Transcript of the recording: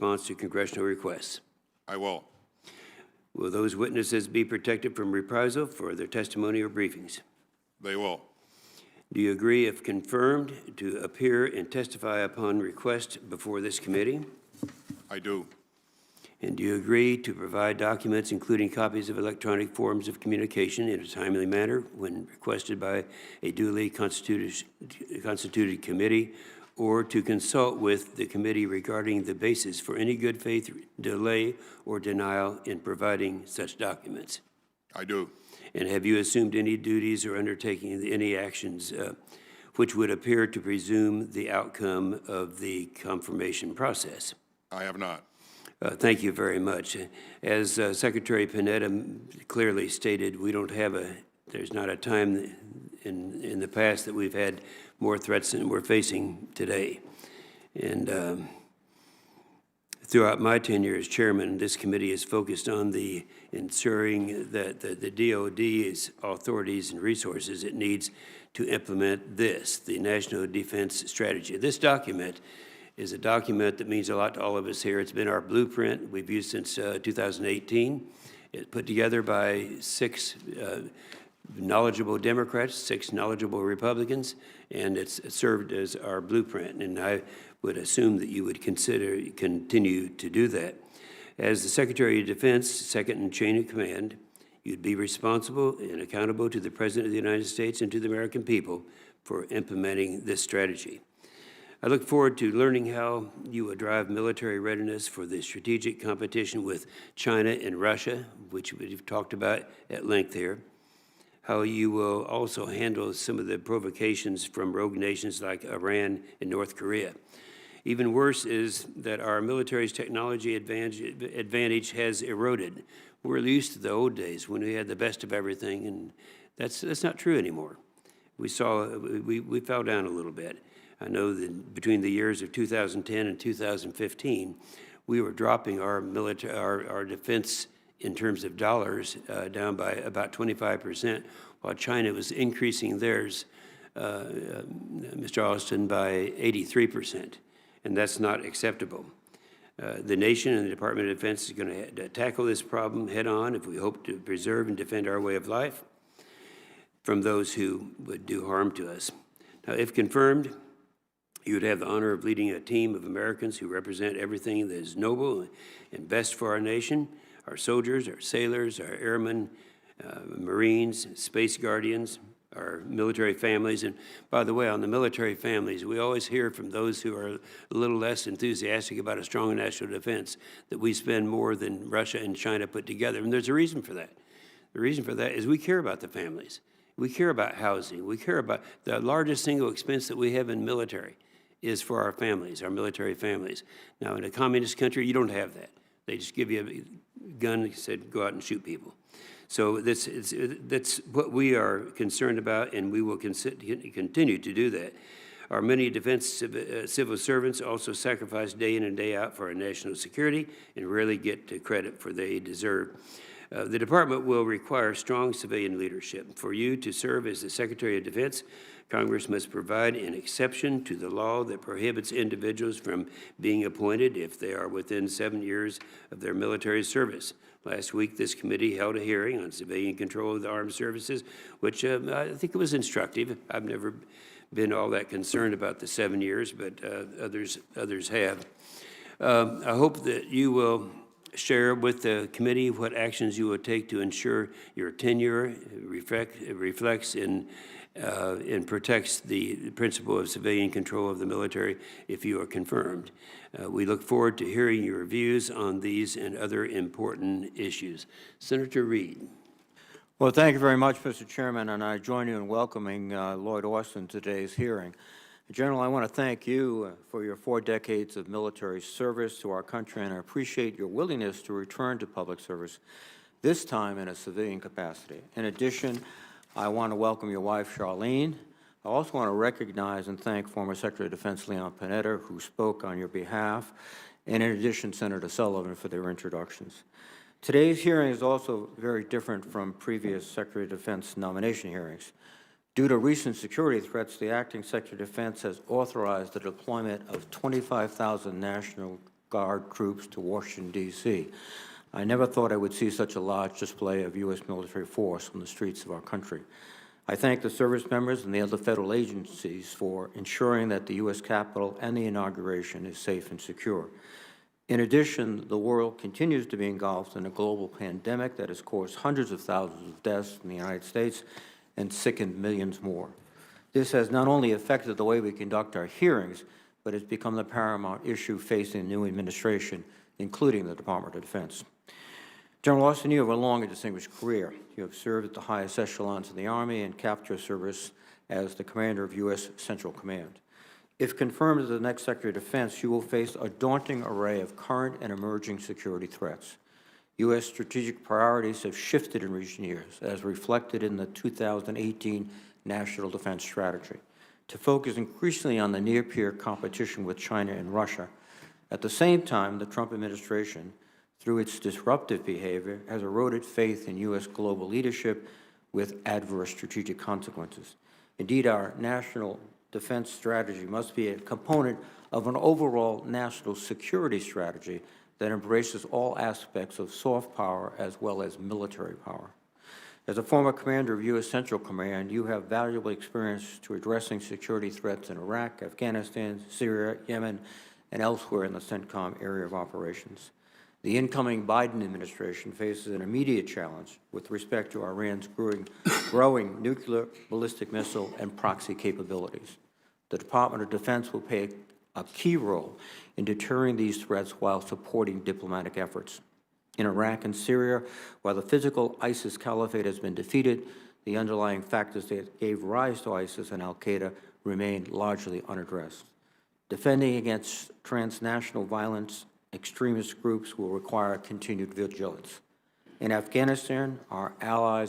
response to congressional requests? I will. Will those witnesses be protected from reprisal for their testimony or briefings? They will. Do you agree, if confirmed, to appear and testify upon request before this committee? I do. And do you agree to provide documents, including copies of electronic forms of communication, in a timely manner when requested by a duly constituted committee, or to consult with the committee regarding the basis for any good faith delay or denial in providing such documents? I do. And have you assumed any duties or undertaking any actions which would appear to presume the outcome of the confirmation process? I have not. Thank you very much. As Secretary Panetta clearly stated, there's not a time in the past that we've had more threats than we're facing today. And throughout my tenure as chairman, this committee is focused on ensuring that the DOD's authorities and resources it needs to implement the National Defense Strategy. This document is a document that means a lot to all of us here. It's been our blueprint we've used since 2018. It's put together by 6 knowledgeable Democrats, 6 knowledgeable Republicans, and it's served as our blueprint. And I would assume that you would continue to do that. As the Secretary of Defense, second in chain of command, you'd be responsible and accountable to the President of the United States and to the American people for implementing this strategy. I look forward to learning how you will drive military readiness for the strategic competition with China and Russia, which we've talked about at length here, how you will also handle some of the provocations from rogue nations like Iran and North Korea. Even worse is that our military's technology advantage has eroded. We're used to the old days when we had the best of everything, and that's not true anymore. We fell down a little bit. I know that between the years of 2010 and 2015, we were dropping our defense in terms of dollars down by about 25%, while China was increasing theirs, Mr. Austin, by 83%, and that's not acceptable. The nation and the Department of Defense is going to tackle this problem head on if we hope to preserve and defend our way of life from those who would do harm to us. Now, if confirmed, you would have the honor of leading a team of Americans who represent everything that is noble and best for our nation, our soldiers, our sailors, our airmen, Marines, Space Guardians, our military families. And by the way, on the military families, we always hear from those who are a little less enthusiastic about a strong national defense that we spend more than Russia and China put together. And there's a reason for that. The reason for that is we care about the families. We care about housing. We care about the largest single expense that we have in military is for our families, our military families. Now, in a communist country, you don't have that. They just give you a gun and said, go out and shoot people. So that's what we are concerned about, and we will continue to do that. Our many defense civil servants also sacrifice day in and day out for our national security and rarely get credit for they deserve. The department will require strong civilian leadership. For you to serve as the Secretary of Defense, Congress must provide an exception to the law that prohibits individuals from being appointed if they are within 7 years of their military service. Last week, this committee held a hearing on civilian control of the armed services, which I think it was instructive. I've never been all that concerned about the 7 years, but others have. I hope that you will share with the committee what actions you will take to ensure your tenure reflects and protects the principle of civilian control of the military if you are confirmed. We look forward to hearing your views on these and other important issues. Senator Reid. Well, thank you very much, Mr. Chairman, and I join you in welcoming Lloyd Austin to today's hearing. General, I want to thank you for your 4 decades of military service to our country, and I appreciate your willingness to return to public service, this time in a civilian capacity. In addition, I want to welcome your wife, Charlene. I also want to recognize and thank former Secretary of Defense Leon Panetta, who spoke on your behalf, and in addition, Senator Sullivan for their introductions. Today's hearing is also very different from previous Secretary of Defense nomination hearings. Due to recent security threats, the Acting Secretary of Defense has authorized the deployment of 25,000 National Guard troops to Washington, D.C. I never thought I would see such a large display of U.S. military force on the streets of our country. I thank the service members and the other federal agencies for ensuring that the U.S. Capitol and the inauguration is safe and secure. In addition, the world continues to be engulfed in a global pandemic that has caused hundreds of thousands of deaths in the United States and sickened millions more. This has not only affected the way we conduct our hearings, but it's become the paramount issue facing the new administration, including the Department of Defense. General Austin, you have a long and distinguished career. You have served at the highest echelons of the Army and capped your service as the commander of U.S. Central Command. If confirmed as the next Secretary of Defense, you will face a daunting array of current and emerging security threats. U.S. strategic priorities have shifted in recent years, as reflected in the 2018 National Defense Strategy, to focus increasingly on the near-peer competition with China and Russia. At the same time, the Trump administration, through its disruptive behavior, has eroded faith in U.S. global leadership with adverse strategic consequences. Indeed, our national defense strategy must be a component of an overall national security strategy that embraces all aspects of soft power as well as military power. As a former commander of U.S. Central Command, you have valuable experience to addressing security threats in Iraq, Afghanistan, Syria, Yemen, and elsewhere in the CENTCOM area of operations. The incoming Biden administration faces an immediate challenge with respect to Iran's growing nuclear, ballistic missile, and proxy capabilities. The Department of Defense will play a key role in deterring these threats while supporting diplomatic efforts. In Iraq and Syria, while the physical ISIS caliphate has been defeated, the underlying factors that gave rise to ISIS and al-Qaeda remain largely unaddressed. Defending against transnational violence, extremist groups will require continued vigilance. In Afghanistan, our allies